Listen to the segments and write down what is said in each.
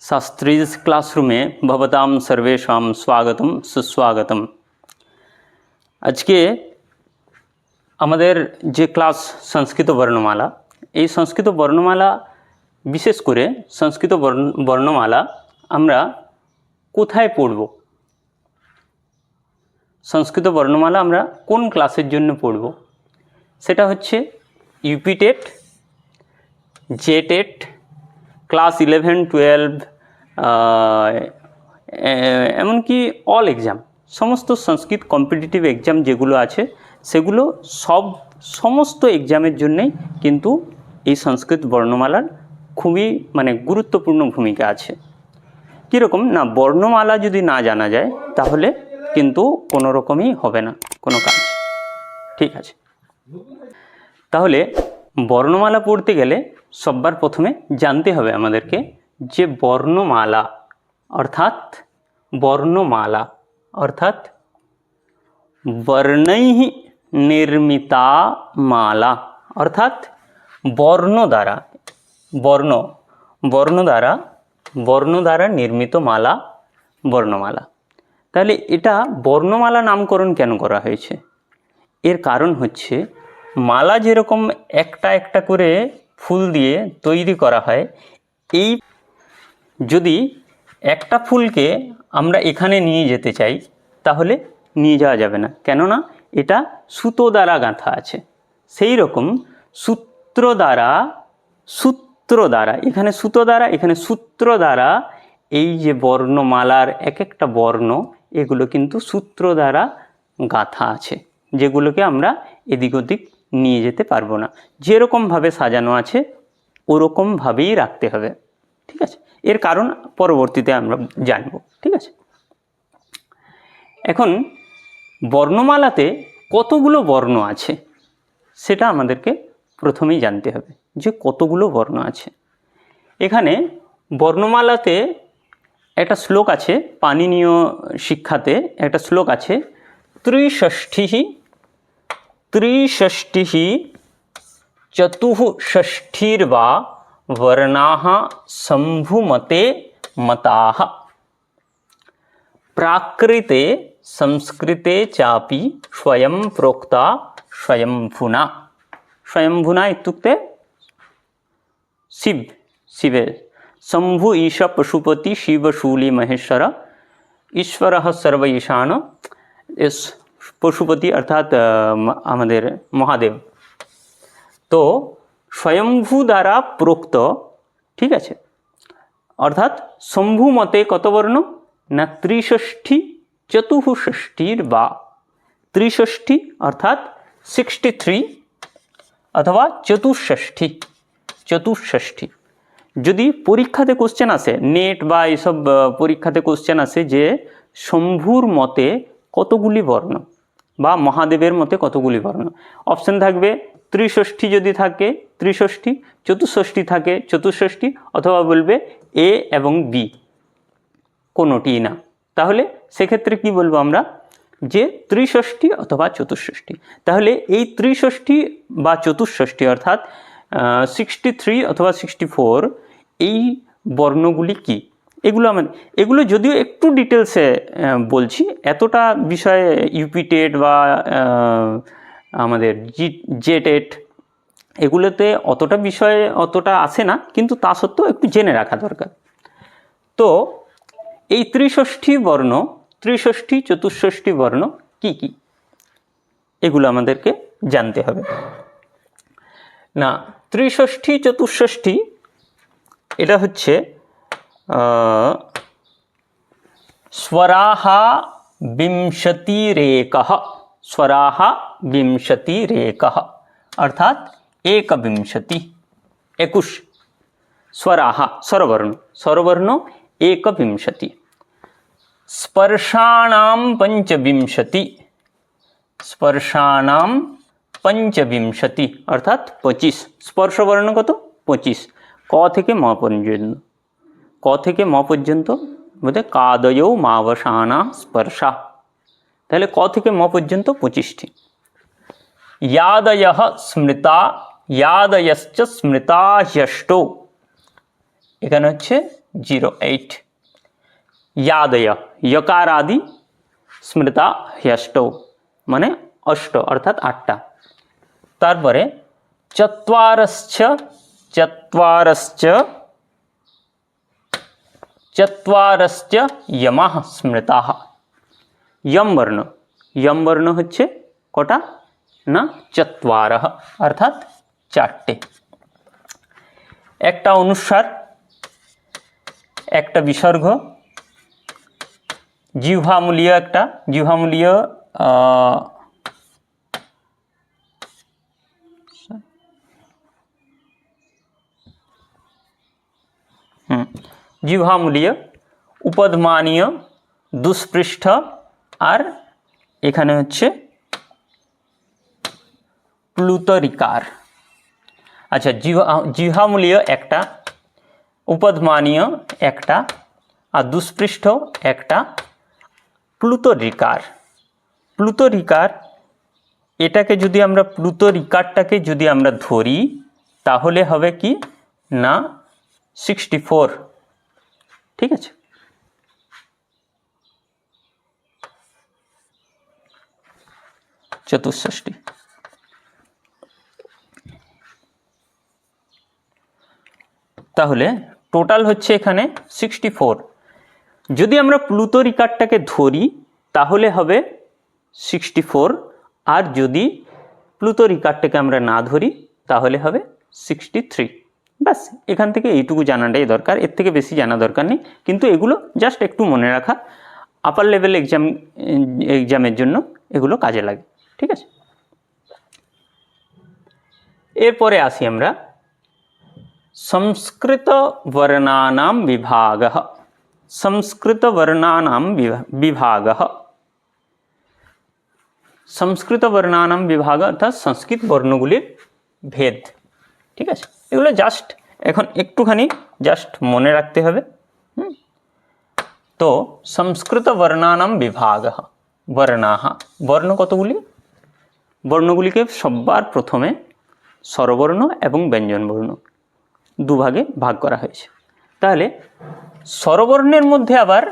शास्त्रीज क्लासरूमे भवतां सर्वेषां स्वागतम सुस्वागतम। আজকে আমাদের যে ক্লাস সংস্কৃত বর্ণমালা, এই সংস্কৃত বর্ণমালা বিশেষ করে সংস্কৃত বর্ণমালা আমরা কোথায় পড়ব, সংস্কৃত বর্ণমালা আমরা কোন ক্লাসের জন্য পড়ব, সেটা হচ্ছে UP TET, J TET, class 11, 12, এমনকি অল এক্সাম, সমস্ত সংস্কৃত কম্পিটিটিভ এক্সাম যেগুলো আছে সেগুলো সমস্ত এক্সামের জন্যেই কিন্তু এই সংস্কৃত বর্ণমালার খুবই গুরুত্বপূর্ণ ভূমিকা আছে। কীরকম না, বর্ণমালা যদি না জানা যায় তাহলে কিন্তু কোনো রকমই হবে না কোনো কাজ। ঠিক আছে, তাহলে বর্ণমালা পড়তে গেলে সবার প্রথমে জানতে হবে আমাদেরকে যে বর্ণমালা অর্থাৎ বর্ণৈঃ নির্মিতা মালা, অর্থাৎ বর্ণ দ্বারা নির্মিত মালা বর্ণমালা। তাহলে এটা বর্ণমালা নামকরণ কেন করা হয়েছে? এর কারণ হচ্ছে মালা যেরকম একটা একটা করে ফুল দিয়ে তৈরি করা হয়, এই যদি একটা ফুলকে আমরা এখানে নিয়ে যেতে চাই তাহলে নিয়ে যাওয়া যাবে না, কেননা এটা সুতো দ্বারা গাঁথা আছে। সেই রকম সূত্র দ্বারা এখানে সুতো দ্বারা, এখানে সূত্র দ্বারা এই যে বর্ণমালার এক একটা বর্ণ, এগুলো কিন্তু সূত্র দ্বারা গাঁথা আছে, যেগুলোকে আমরা এদিক ওদিক নিয়ে যেতে পারবো না। যেরকমভাবে সাজানো আছে ওরকমভাবেই রাখতে হবে। ঠিক আছে, এর কারণ পরবর্তীতে আমরা জানব। ঠিক আছে, এখন বর্ণমালাতে কতগুলো বর্ণ আছে সেটা আমাদেরকে প্রথমেই জানতে হবে যে কতগুলো বর্ণ আছে। এখানে বর্ণমালাতে একটা শ্লোক আছে, পাণিনীয় শিক্ষাতে একটা শ্লোক আছে, ত্রিষষ্টিঃ চতুষষ্ঠির্বা বর্ণাঃ শম্ভুমতে মতাঃ প্রাকৃতে সংস্কৃতে চাপি স্বয়ং প্रोक्ता স্বয়ম্ভুনা। স্বয়ম্ভুনা ইত্যুক্তে শিবে শম্ভু ঈশ পশুপতি শিব শূলি মহেশ্বর ঈশ্বর সর্ব ঈশান। পশুপতি অর্থাৎ আমাদের মহাদেব। তো স্বয়ম্ভু দ্বারা প্রোক্ত, ঠিক আছে, অর্থাৎ শম্ভু মতে কত বর্ণ না ত্রিষষ্ঠী চতুষষ্ঠীর বা ত্রিষষ্ঠী অর্থাৎ 63 অথবা চতুষষ্ঠী। যদি পরীক্ষাতে কোশ্চেন আসে, নেট বা এইসব পরীক্ষাতে কোশ্চেন আসে যে শম্ভুর মতে কতগুলি বর্ণ বা মহাদেবের মতে কতগুলি বর্ণ, অপশন থাকবে ত্রিষষ্ঠী, যদি থাকে ত্রিষষ্ঠী, চতুষষ্ঠী থাকে চতুষষ্ঠী, অথবা বলবে এ এবং বি, কোনোটি না। তাহলে সেক্ষেত্রে কি বলবো আমরা যে ত্রিষষ্ঠী অথবা চতুষষ্ঠী। তাহলে এই ত্রিষষ্ঠী বা চতুষষ্ঠী অর্থাৎ 63 অথবা 64 এই বর্ণগুলি কি, এগুলো যদিও একটু ডিটেলসে বলছি, এতটা বিষয়ে ইউপি টেট বা আমাদের জে টেট এগুলোতে অতটা আসে না, কিন্তু তা সত্ত্বেও একটু জেনে রাখা দরকার। তো এই ত্রিষষ্ঠী চতুষষ্ঠী বর্ণ কি কি, এগুলো আমাদেরকে জানতে হবে। না, ত্রিষষ্ঠী চতুষষ্ঠী এটা হচ্ছে স্বরাঃ বিংশতিরেকঃ, অর্থাৎ 21 स्वराः स्वरवर्ण 21, स्पर्शाणां 25 অর্থাৎ 25, স্পর্শবর্ণ কত 25, ক থেকে ম পর্যন্ত বলতে কাদয়ৌ মাবসানা স্পর্শা, তাহলে ক থেকে ম পর্যন্ত 25টি। यादयः स्मृता यादयश्च स्मृता ह्यष्टौ, এখানে হচ্ছে 08। यादय यकारादि स्मृता ह्यष्टौ माने अष्ट अर्थात आठटा। तारपरे चत्वारश्च चत्वारश्च चत्वारश्च यमः स्मृताः। यम वर्ण হচ্ছে কটা না চত্বারः অর্থাৎ চারটে। একটা অনুস্বার একটা বিসর্গ জিহ্বামূলীয় একটা জিহ্বামূলীয় জিহ্বামূলীয় উপধমানীয় দুষ্পৃষ্ঠ আর এখানে হচ্ছে প্লুতরিকার। আচ্ছা জিহ্বামূলীয় একটা উপধমানীয় একটা আর দুষ্পৃষ্ঠ একটা প্লুতরিকার। প্লুতরিকার এটাকে যদি আমরা প্লুতরিকারটাকে যদি আমরা ধরি তাহলে হবে কি না 64। ঠিক আছে, চতুষ্ষষ্টি। তাহলে টোটাল হচ্ছে এখানে 64। যদি আমরা প্লুতরিকারটাকে ধরি তাহলে হবে 64 আর যদি প্লুতরিকারটাকে আমরা না ধরি তাহলে হবে 63। ব্যাস এখান থেকে এইটুকু জানাটাই দরকার, এর থেকে বেশি জানা দরকার নেই, কিন্তু এগুলো জাস্ট একটু মনে রাখা আপার লেভেল এক্সামের জন্য এগুলো কাজে লাগে। ঠিক আছে, এরপরে আসি আমরা संस्कृत वर्णानां विभागः। संस्कृत वर्णानां विभागः संस्कृत वर्णानां विभाग अर्थात संस्कृत वर्णগুলির ভেদ। ঠিক আছে, এগুলো জাস্ট এখন একটুখানি জাস্ট মনে রাখতে হবে। তো সংস্কৃত वर्णानां विभागः वर्णाः বর্ণ কতগুলি? বর্ণগুলিকে সবার প্রথমে স্বরবর্ণ এবং ব্যঞ্জনবর্ণ দুভাগে ভাগ করা হয়েছে। তাহলে স্বরবর্ণের মধ্যে আবার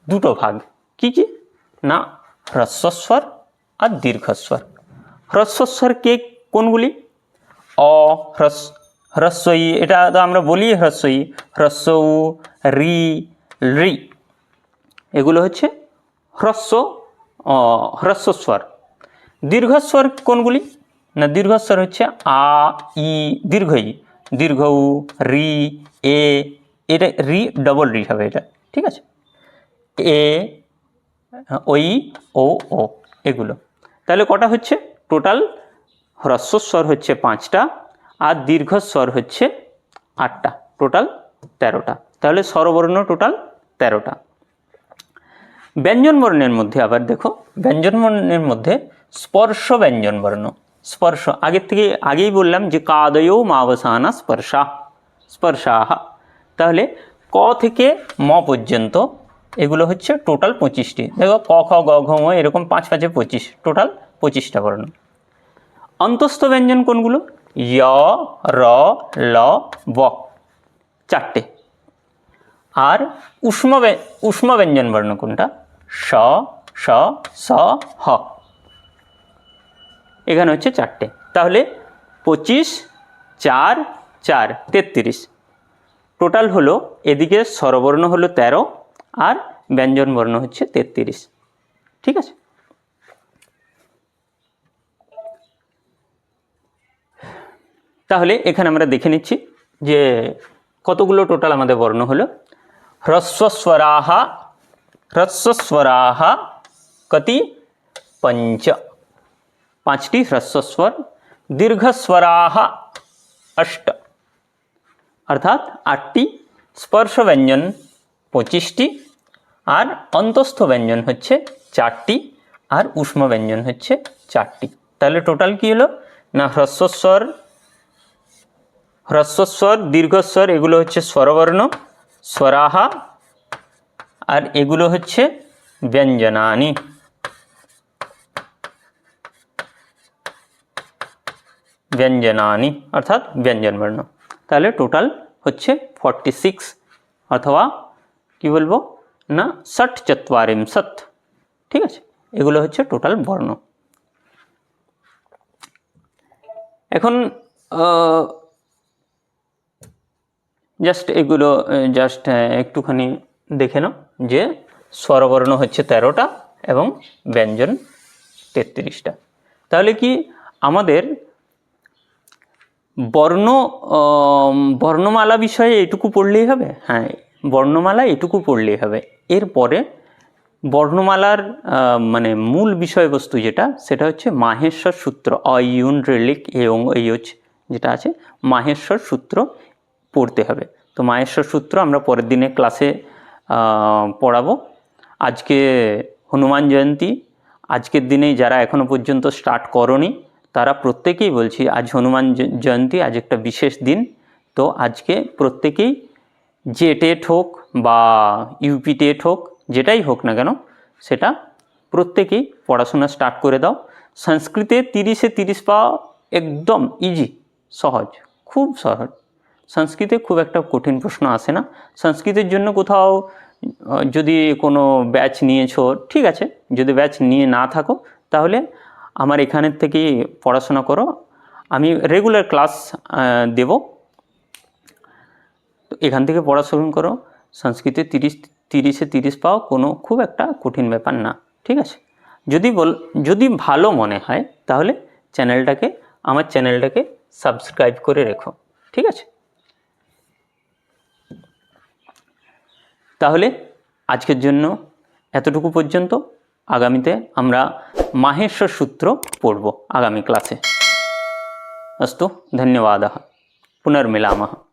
দুটো ভাগ, কি কি না হ্রস্বস্বর আর দীর্ঘস্বর। হ্রস্বস্বর কে কোনগুলি? অ হ্রস্বই, এটা তো আমরা বলি হ্রস্বই, হ্রস্বউ, রি, রি, এগুলো হচ্ছে হ্রস্বস্বর। দীর্ঘস্বর কোনগুলি না দীর্ঘস্বর হচ্ছে আ, ই, দীর্ঘই, দীর্ঘউ, রি, এ, এটা রি ডবল রি হবে এটা। ঠিক আছে, এ, ওই, ও, ও, এগুলো। তাহলে কটা হচ্ছে টোটাল? হ্রস্বস্বর হচ্ছে 5টা আর দীর্ঘস্বর হচ্ছে 8টা, টোটাল 13টা। তাহলে স্বরবর্ণ টোটাল 13টা। ব্যঞ্জনবর্ণের মধ্যে আবার দেখো, ব্যঞ্জনবর্ণের মধ্যে স্পর্শ ব্যঞ্জনবর্ণ। স্পর্শ আগেই বললাম যে কাদয়ো মাবসানা স্পর্শাহ। তাহলে ক থেকে ম পর্যন্ত এগুলো হচ্ছে টোটাল 25টি। দেখো ক, খ, গ, ঘ, ম এরকম 5 5 25, টোটাল 25টা বর্ণ। অন্তস্থ ব্যঞ্জন কোনগুলো? য়, র, ল, ব 4টে। আর উষ্ম ব্যঞ্জন বর্ণ কোনটা? স, স, স, হ, এখানে হচ্ছে 4টে। তাহলে 25, 4, 4, 33। টোটাল হলো এদিকে স্বরবর্ণ হলো 13 আর ব্যঞ্জনবর্ণ হচ্ছে 33। ঠিক আছে, তাহলে এখানে আমরা দেখে নিচ্ছি যে কতগুলো টোটাল আমাদের বর্ণ হলো। হ্রস্বস্বরাহ কতি? 5টি হ্রস্বস্বর। দীর্ঘস্বরাহ 8 অর্থাৎ 8টি। স্পর্শ ব্যঞ্জন 25টি আর অন্তস্থ ব্যঞ্জন হচ্ছে 4টি আর উষ্ম ব্যঞ্জন হচ্ছে 4টি। তাহলে টোটাল কি হলো না হ্রস্বস্বর, দীর্ঘস্বর এগুলো হচ্ছে স্বরবর্ণ স্বরাহা আর এগুলো হচ্ছে ব্যঞ্জনানি। ব্যঞ্জনানি অর্থাৎ ব্যঞ্জনবর্ণ। তাহলে টোটাল হচ্ছে 46 অথবা কি বলবো না ষট্চত্বারিংশৎ। ঠিক আছে, এগুলো হচ্ছে টোটাল বর্ণ। এখন জাস্ট এগুলো জাস্ট একটুখানি দেখে নাও যে স্বরবর্ণ হচ্ছে 13টা এবং ব্যঞ্জন 33টা। তাহলে কি আমাদের বর্ণমালা বিষয়ে এটুকু পড়লেই হবে? হ্যাঁ, বর্ণমালা এটুকু পড়লেই হবে। এরপরে বর্ণমালার মানে মূল বিষয়বস্তু যেটা, সেটা হচ্ছে মাহেশ্বর সূত্র, অয়ুন রেলিক এবং এইচ যেটা আছে, মাহেশ্বর সূত্র পড়তে হবে। তো মাহেশ্বর সূত্র আমরা পরের দিনে ক্লাসে পড়াবো। আজকে হনুমান জয়ন্তী, আজকের দিনে যারা এখনো পর্যন্ত স্টার্ট করনি তারা প্রত্যেকেই বলছি, আজ হনুমান জয়ন্তী, আজ একটা বিশেষ দিন। তো আজকে প্রত্যেকেই যে টেট হোক বা ইউপি টেট হোক, যেটাই হোক না কেন, সেটা প্রত্যেকেই পড়াশোনা স্টার্ট করে দাও। সংস্কৃতে 30-এ 30 পাওয়া একদম ইজি, সহজ, খুব সহজ। সংস্কৃতে খুব একটা কঠিন প্রশ্ন আসে না। সংস্কৃতের জন্য কোথাও যদি কোনো ব্যাচ নিয়েছো, ঠিক আছে। যদি ব্যাচ নিয়ে না থাকো তাহলে আমার এখানের থেকেই পড়াশোনা করো। আমি রেগুলার ক্লাস দেব, তো এখান থেকে পড়াশোনা করো। সংস্কৃতে 30-এ 30 পাও কোনো খুব একটা কঠিন ব্যাপার না, ঠিক আছে। যদি ভালো মনে হয় তাহলে আমার চ্যানেলটাকে সাবস্ক্রাইব করে রেখো, ঠিক আছে। তাহলে আজকের জন্য এতটুকু পর্যন্ত। আগামীতে আমরা মাহেশ্বর সূত্র পড়ব আগামী ক্লাসে। अस्तु, धन्यवादः, पुनर्मिलामः।